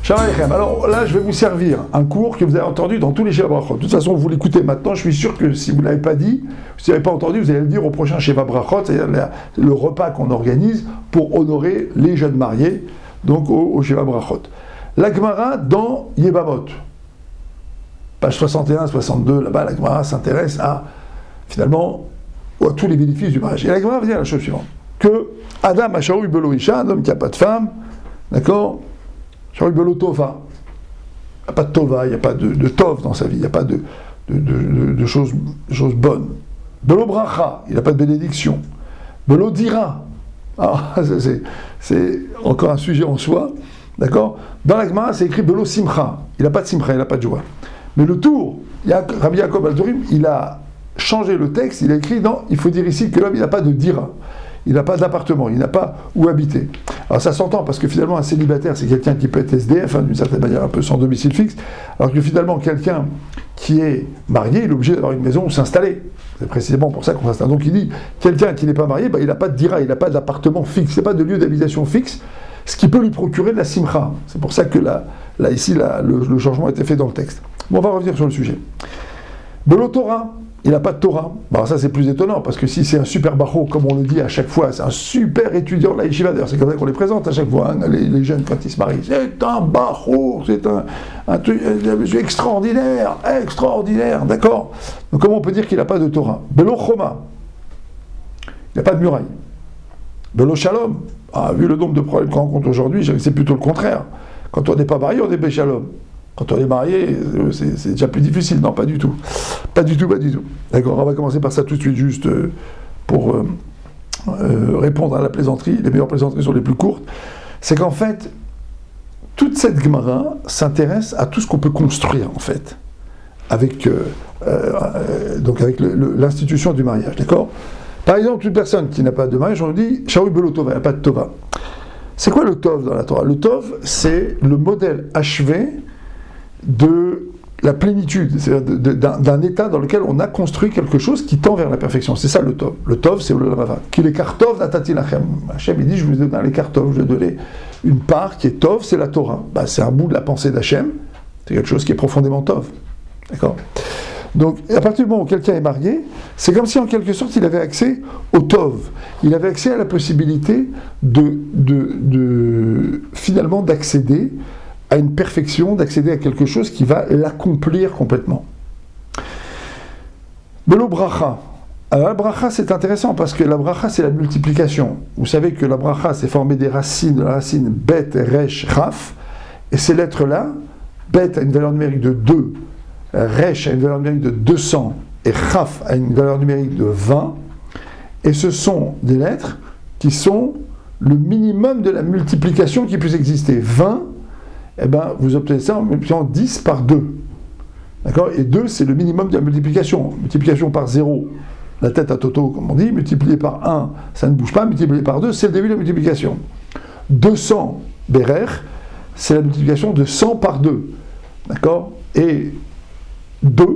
Shalom Aleichem. Alors là, je vais vous servir un cours que vous avez entendu dans tous les Sheva Brachot. De toute façon, vous l'écoutez maintenant. Je suis sûr que si vous ne l'avez pas dit, si vous n'avez pas entendu, vous allez le dire au prochain Sheva Brachot, c'est-à-dire le repas qu'on organise pour honorer les jeunes mariés, donc au Sheva Brachot. La Gemara dans Yebamot, page 61-62, là-bas, la Gemara s'intéresse finalement à tous les bénéfices du mariage. Et la Gemara va dire la chose suivante, que Adam Ashaoui Belo Isha, un homme qui n'a pas de femme, d'accord, Ashaoui Belo Tova, il n'y a pas de Tova, il n'y a pas de Tov dans sa vie, il n'y a pas de choses bonnes. Belo Bracha, il n'a pas de bénédiction. Belo Dira, c'est encore un sujet en soi, d'accord. Dans la Gemara, c'est écrit Belo Simcha, il n'a pas de Simcha, il n'a pas de joie. Mais le tour, Rabbi Yaakov Aldorim, il a changé le texte, il a écrit, non, il faut dire ici que l'homme, il n'a pas de dira, il n'a pas d'appartement, il n'a pas où habiter. Alors ça s'entend, parce que finalement, un célibataire, c'est quelqu'un qui peut être SDF, d'une certaine manière, un peu sans domicile fixe, alors que finalement, quelqu'un qui est marié, il est obligé d'avoir une maison où s'installer. C'est précisément pour ça qu'on s'installe. Donc il dit, quelqu'un qui n'est pas marié, il n'a pas de dira, il n'a pas d'appartement fixe, il n'a pas de lieu d'habitation fixe, ce qui peut lui procurer de la simcha. C'est pour ça que là ici, le changement a été fait dans le texte. Bon, on va revenir sur le sujet. Belo Torah, il n'a pas de Torah. Bon, ça c'est plus étonnant, parce que si c'est un super bachot, comme on le dit à chaque fois, c'est un super étudiant de la yeshiva, d'ailleurs c'est comme ça qu'on les présente à chaque fois, les jeunes quand ils se marient. C'est un bachot, c'est un monsieur extraordinaire, d'accord. Donc comment on peut dire qu'il n'a pas de Torah? Belo Choma, il n'a pas de muraille. Belo Shalom, vu le nombre de problèmes qu'on rencontre aujourd'hui, c'est plutôt le contraire. Quand on n'est pas marié, on est Béchalom. Quand on est marié, c'est déjà plus difficile. Non, pas du tout. Pas du tout. D'accord, on va commencer par ça tout de suite, juste pour répondre à la plaisanterie. Les meilleures plaisanteries sont les plus courtes. C'est qu'en fait, toute cette Gemara s'intéresse à tout ce qu'on peut construire, en fait, avec l'institution du mariage. D'accord. Par exemple, une personne qui n'a pas de mariage, on lui dit Shaoui Belo Tova, il n'y a pas de Tova. C'est quoi le Tov dans la Torah? Le Tov, c'est le modèle achevé de la plénitude, c'est-à-dire d'un état dans lequel on a construit quelque chose qui tend vers la perfection. C'est ça le Tov. Le Tov, c'est le Rava. Qui est Kartov Natati Lachem. Hachem, il dit, je vous ai donné les Kartov, je vous ai donné une part qui est Tov, c'est la Torah. C'est un bout de la pensée d'Hachem, c'est quelque chose qui est profondément Tov. D'accord? Donc, à partir du moment où quelqu'un est marié, c'est comme si en quelque sorte il avait accès au Tov. Il avait accès à la possibilité finalement d'accéder à une perfection, d'accéder à quelque chose qui va l'accomplir complètement. Belo Bracha. Alors la bracha c'est intéressant parce que la bracha c'est la multiplication. Vous savez que la bracha c'est formé des racines, de la racine Bet, Resh, Chaf, et ces lettres-là, Bet a une valeur numérique de 2, Resh a une valeur numérique de 200 et Chaf a une valeur numérique de 20, et ce sont des lettres qui sont le minimum de la multiplication qui puisse exister. 20, vous obtenez ça en multipliant 10 par 2. D'accord? Et 2, c'est le minimum de la multiplication. Multiplication par 0, la tête à Toto, comme on dit. Multiplié par 1, ça ne bouge pas. Multiplié par 2, c'est le début de la multiplication. 200, Berer, c'est la multiplication de 100 par 2. D'accord? Et 2,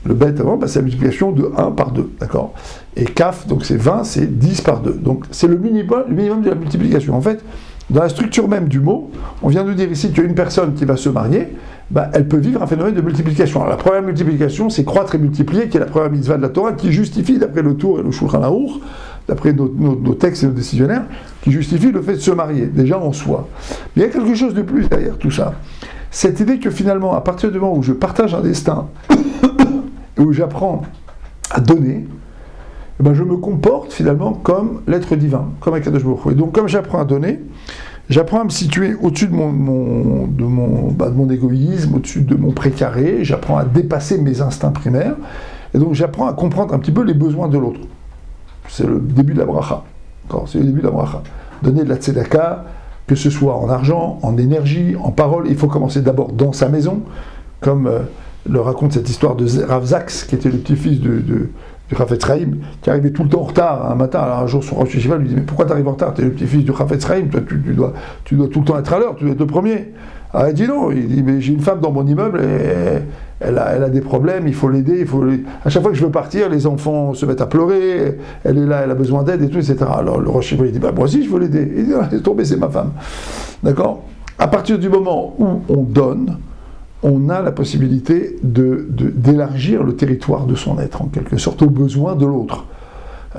le bête avant, c'est la multiplication de 1 par 2. D'accord? Et Kaf, donc c'est 20, c'est 10 par 2. Donc c'est le minimum de la multiplication. En fait, dans la structure même du mot, on vient de dire ici qu'une personne qui va se marier, elle peut vivre un phénomène de multiplication. Alors la première multiplication, c'est croître et multiplier, qui est la première mitzvah de la Torah, qui justifie, d'après le Tour et le Shulchan Aruch, d'après nos textes et nos décisionnaires, qui justifie le fait de se marier, déjà en soi. Mais il y a quelque chose de plus derrière tout ça. Cette idée que finalement, à partir du moment où je partage un destin, et où j'apprends à donner, je me comporte finalement comme l'être divin, comme un Kadosh Baruch Hu. Et donc comme j'apprends à donner, j'apprends à me situer au-dessus de mon égoïsme, au-dessus de mon précaré, j'apprends à dépasser mes instincts primaires, et donc j'apprends à comprendre un petit peu les besoins de l'autre. C'est le début de la bracha. C'est le début de la bracha. Donner de la tzedaka, que ce soit en argent, en énergie, en parole, il faut commencer d'abord dans sa maison, comme le raconte cette histoire de Rav Zaks, qui était le petit-fils du Chafetz Chaim, qui arrivait tout le temps en retard un matin. Alors un jour, son Rosh Yeshiva lui dit « Mais pourquoi tu arrives en retard? Tu es le petit-fils du Chafetz Chaim, toi, tu dois tout le temps être à l'heure, tu dois être le premier. » Alors il dit non, il dit « Mais j'ai une femme dans mon immeuble, et elle a des problèmes, il faut l'aider, à chaque fois que je veux partir, les enfants se mettent à pleurer, elle est là, elle a besoin d'aide, et tout, etc. » Alors le Rosh Yeshiva lui dit « Moi aussi, je veux l'aider. » Il dit « Laisse tomber, c'est ma femme. » D'accord? À partir du moment où on donne, on a la possibilité d'élargir le territoire de son être, en quelque sorte, aux besoins de l'autre.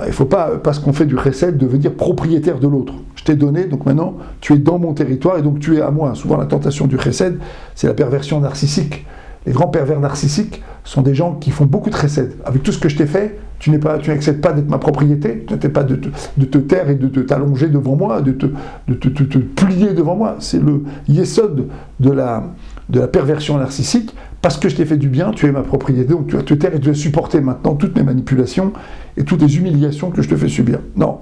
Il ne faut pas, parce qu'on fait du chesed, devenir propriétaire de l'autre. Je t'ai donné, donc maintenant, tu es dans mon territoire et donc tu es à moi. Souvent, la tentation du chesed, c'est la perversion narcissique. Les grands pervers narcissiques sont des gens qui font beaucoup de chesed. Avec tout ce que je t'ai fait, tu n'acceptes pas d'être ma propriété, tu n'acceptes pas de te taire et de t'allonger devant moi, de te plier devant moi. C'est le yesod de la perversion narcissique. Parce que je t'ai fait du bien, tu es ma propriété, donc tu vas te taire et tu vas supporter maintenant toutes mes manipulations et toutes les humiliations que je te fais subir. Non.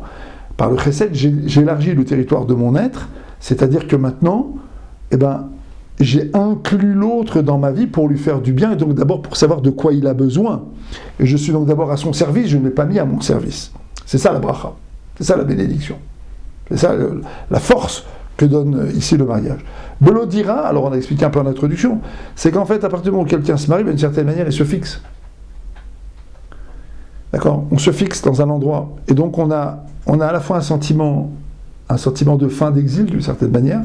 Par le chesed, j'élargis le territoire de mon être, c'est-à-dire que maintenant, j'ai inclus l'autre dans ma vie pour lui faire du bien, et donc d'abord pour savoir de quoi il a besoin. Et je suis donc d'abord à son service, je ne l'ai pas mis à mon service. C'est ça la bracha, c'est ça la bénédiction. C'est ça la force que donne ici le mariage. Belot dira, alors on a expliqué un peu en introduction, c'est qu'en fait, à partir du moment où quelqu'un se marie, d'une certaine manière, il se fixe. D'accord ? On se fixe dans un endroit. Et donc on a à la fois un sentiment de fin d'exil, d'une certaine manière,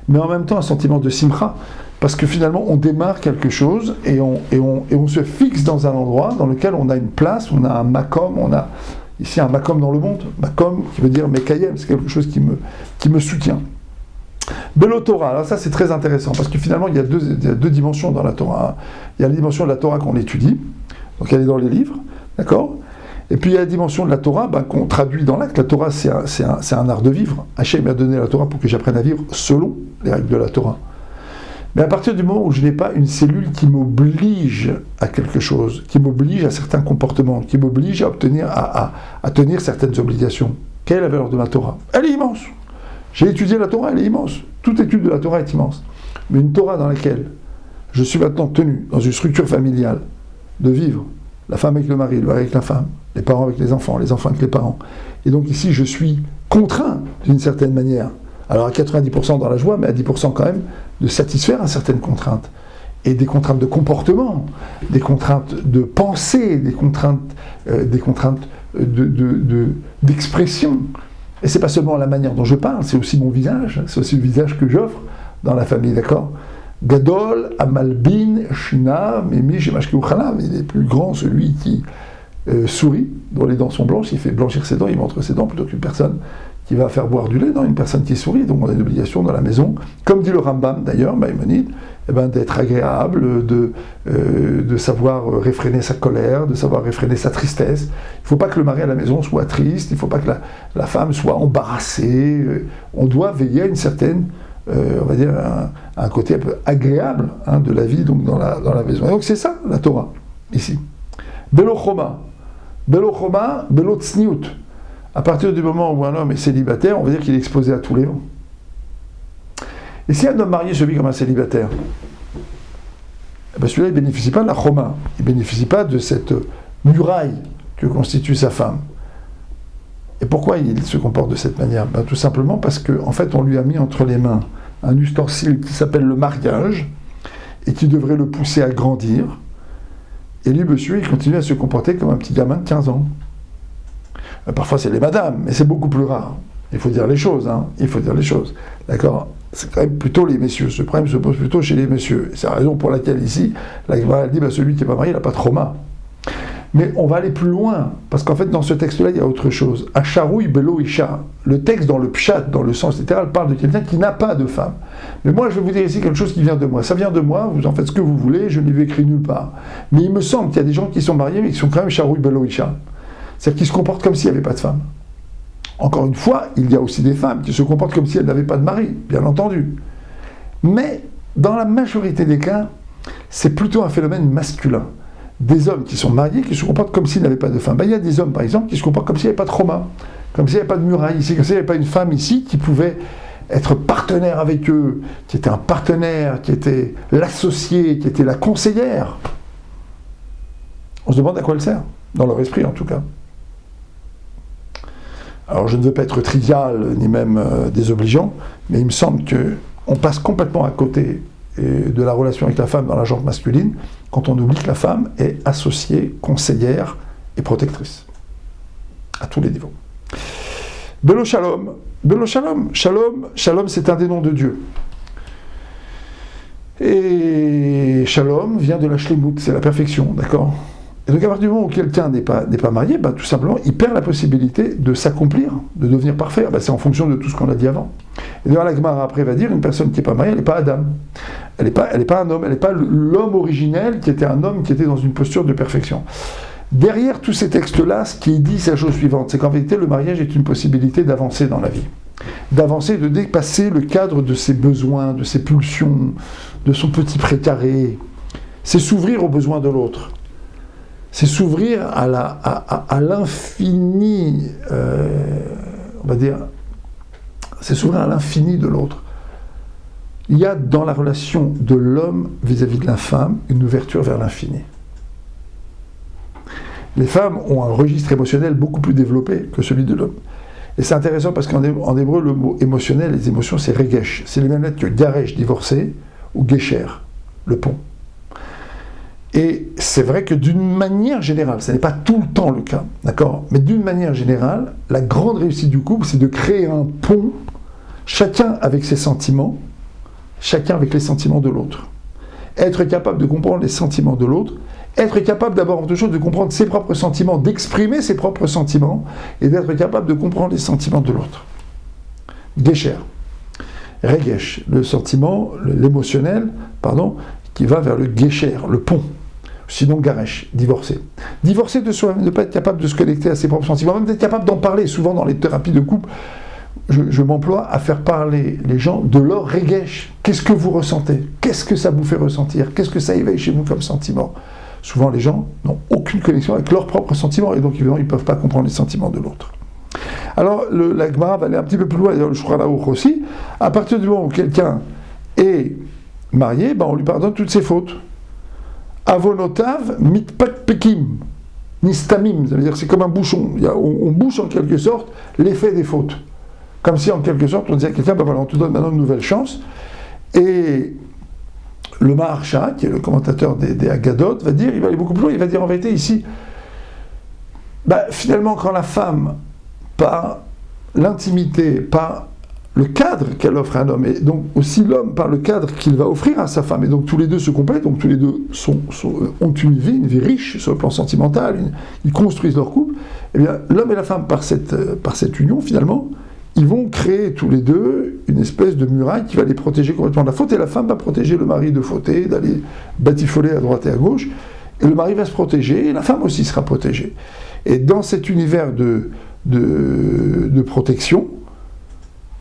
mais en même temps un sentiment de simcha, parce que finalement on démarre quelque chose et on se fixe dans un endroit dans lequel on a une place, on a un makom, on a ici un makom dans le monde, makom qui veut dire mekayem, c'est quelque chose qui me soutient. Belo Torah, alors ça c'est très intéressant, parce que finalement il y a deux dimensions dans la Torah. Il y a la dimension de la Torah qu'on étudie, donc elle est dans les livres, d'accord ? Et puis il y a la dimension de la Torah qu'on traduit dans l'acte. La Torah c'est un art de vivre. Hachem m'a donné la Torah pour que j'apprenne à vivre selon les règles de la Torah. Mais à partir du moment où je n'ai pas une cellule qui m'oblige à quelque chose, qui m'oblige à certains comportements, qui m'oblige à tenir certaines obligations, quelle est la valeur de ma Torah ? Elle est immense. J'ai étudié la Torah, elle est immense. Toute étude de la Torah est immense. Mais une Torah dans laquelle je suis maintenant tenu, dans une structure familiale, de vivre, la femme avec le mari avec la femme, les parents avec les enfants avec les parents. Et donc ici, je suis contraint, d'une certaine manière, alors à 90% dans la joie, mais à 10% quand même, de satisfaire à certaines contraintes. Et des contraintes de comportement, des contraintes de pensée, des contraintes d'expression. Et c'est pas seulement la manière dont je parle, c'est aussi mon visage, c'est aussi le visage que j'offre dans la famille, d'accord ? Gadol, Amalbin, Shina, Mimi, Shemashkeu Chalam, il est plus grand celui qui sourit, dont les dents sont blanches, il fait blanchir ses dents, il montre ses dents plutôt qu'une personne qui va faire boire du lait, non, une personne qui sourit, donc on a une obligation dans la maison, comme dit le Rambam d'ailleurs, Maïmonide, d'être agréable, de savoir réfréner sa colère, de savoir réfréner sa tristesse. Il ne faut pas que le mari à la maison soit triste, il ne faut pas que la femme soit embarrassée. On doit veiller à une certaine, on va dire, un côté un peu agréable de la vie donc dans la maison. Et donc c'est ça la Torah, ici. Belo choma, belo tsniout. À partir du moment où un homme est célibataire, on va dire qu'il est exposé à tous les vents. Et si un homme marié se vit comme un célibataire, celui-là, il ne bénéficie pas de la choma, il ne bénéficie pas de cette muraille que constitue sa femme. Et pourquoi il se comporte de cette manière ? Tout simplement parce qu'en fait, on lui a mis entre les mains un ustensile qui s'appelle le mariage, et qui devrait le pousser à grandir. Et lui, monsieur, il continue à se comporter comme un petit gamin de 15 ans. Parfois, c'est les madames, mais c'est beaucoup plus rare. Il faut dire les choses, il faut dire les choses. D'accord ? C'est quand même plutôt les messieurs. Ce problème se pose plutôt chez les messieurs. C'est la raison pour laquelle ici, la Gemara dit, celui qui n'est pas marié, il n'a pas de trauma. Mais on va aller plus loin, parce qu'en fait, dans ce texte-là, il y a autre chose. Acharoui belo isha. Le texte, dans le pshat, dans le sens littéral, parle de quelqu'un qui n'a pas de femme. Mais moi, je vais vous dire ici quelque chose qui vient de moi. Ça vient de moi, vous en faites ce que vous voulez, je ne l'ai écrit nulle part. Mais il me semble qu'il y a des gens qui sont mariés, mais qui sont quand même charoui belo isha. C'est-à-dire qu'ils se comportent comme s'il n'y avait pas de femme. Encore une fois, il y a aussi des femmes qui se comportent comme si elles n'avaient pas de mari, bien entendu. Mais, dans la majorité des cas, c'est plutôt un phénomène masculin. Des hommes qui sont mariés, qui se comportent comme s'ils n'avaient pas de femme. Il y a des hommes, par exemple, qui se comportent comme s'il n'y avait pas de trauma, comme s'il n'y avait pas de muraille ici, comme s'il n'y avait pas une femme ici qui pouvait être partenaire avec eux, qui était un partenaire, qui était l'associé, qui était la conseillère. On se demande à quoi elle sert, dans leur esprit en tout cas. Alors je ne veux pas être trivial, ni même désobligeant, mais il me semble qu'on passe complètement à côté de la relation avec la femme dans la genre masculine, quand on oublie que la femme est associée, conseillère et protectrice. À tous les niveaux. Belo shalom. Belo shalom. Shalom c'est un des noms de Dieu. Et Shalom vient de la Shlemut, c'est la perfection, d'accord? Et donc à partir du moment où quelqu'un n'est pas marié, tout simplement, il perd la possibilité de s'accomplir, de devenir parfait. C'est en fonction de tout ce qu'on a dit avant. Et d'ailleurs, la Gemara après va dire, une personne qui n'est pas mariée, elle n'est pas Adam. Elle n'est pas un homme, elle n'est pas l'homme originel qui était un homme qui était dans une posture de perfection. Derrière tous ces textes-là, ce qui est dit, c'est la chose suivante, c'est qu'en vérité, le mariage est une possibilité d'avancer dans la vie. D'avancer, de dépasser le cadre de ses besoins, de ses pulsions, de son petit précaré. C'est s'ouvrir aux besoins de l'autre. C'est s'ouvrir à l'infini, on va dire, c'est s'ouvrir à l'infini de l'autre. Il y a dans la relation de l'homme vis-à-vis de la femme une ouverture vers l'infini. Les femmes ont un registre émotionnel beaucoup plus développé que celui de l'homme. Et c'est intéressant parce qu'en hébreu, le mot émotionnel, les émotions, c'est regesh. C'est les mêmes lettres que garesh, divorcé, ou gesher, le pont. Et c'est vrai que d'une manière générale, ce n'est pas tout le temps le cas, d'accord? Mais d'une manière générale, la grande réussite du couple, c'est de créer un pont, chacun avec ses sentiments, chacun avec les sentiments de l'autre. Être capable de comprendre les sentiments de l'autre, être capable d'abord de choses de comprendre ses propres sentiments, d'exprimer ses propres sentiments, et d'être capable de comprendre les sentiments de l'autre. Gesher. Regesh, le sentiment, l'émotionnel, qui va vers le gesher, le pont. Sinon garesh, divorcé. Divorcé de soi-même, ne pas être capable de se connecter à ses propres sentiments, même d'être capable d'en parler. Souvent dans les thérapies de couple, je m'emploie à faire parler les gens de leur regesh. Qu'est-ce que vous ressentez? Qu'est-ce que ça vous fait ressentir? Qu'est-ce que ça éveille chez vous comme sentiment? Souvent les gens n'ont aucune connexion avec leurs propres sentiments et donc évidemment ils ne peuvent pas comprendre les sentiments de l'autre. Alors la Gemara va aller un petit peu plus loin, d'ailleurs le Shulchan Aruch aussi. À partir du moment où quelqu'un est marié, on lui pardonne toutes ses fautes. Avonotav mitpakpekim nistamim, ça veut dire c'est comme un bouchon. On bouche en quelque sorte l'effet des fautes. Comme si en quelque sorte on disait à quelqu'un, on te donne maintenant une nouvelle chance. Et le Maharsha, qui est le commentateur des Haggadot, va dire, il va aller beaucoup plus loin, il va dire en vérité ici, finalement quand la femme, par l'intimité, par le cadre qu'elle offre à un homme, et donc aussi l'homme par le cadre qu'il va offrir à sa femme, et donc tous les deux se complètent, donc tous les deux ont une vie riche sur le plan sentimental, ils construisent leur couple, et bien l'homme et la femme par cette union finalement, ils vont créer tous les deux une espèce de muraille qui va les protéger complètement de la faute, et la femme va protéger le mari de fauter, d'aller batifoler à droite et à gauche, et le mari va se protéger, et la femme aussi sera protégée. Et dans cet univers de protection,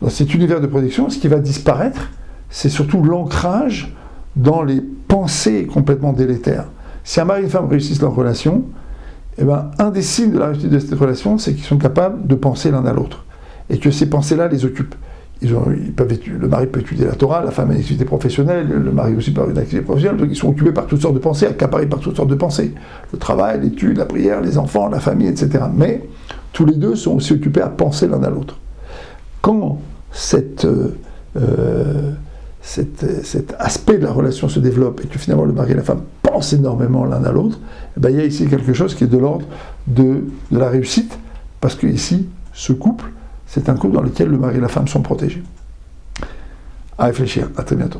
ce qui va disparaître, c'est surtout l'ancrage dans les pensées complètement délétères. Si un mari et une femme réussissent leur relation, un des signes de la réussite de cette relation, c'est qu'ils sont capables de penser l'un à l'autre. Et que ces pensées-là les occupent. Le mari peut étudier la Torah, la femme a une activité professionnelle, le mari aussi par une activité professionnelle, donc ils sont occupés par toutes sortes de pensées, accaparés par toutes sortes de pensées. Le travail, l'étude, la prière, les enfants, la famille, etc. Mais tous les deux sont aussi occupés à penser l'un à l'autre. Quand cet aspect de la relation se développe et que finalement le mari et la femme pensent énormément l'un à l'autre, il y a ici quelque chose qui est de l'ordre de la réussite, parce que ici, ce couple, c'est un couple dans lequel le mari et la femme sont protégés. À réfléchir, à très bientôt.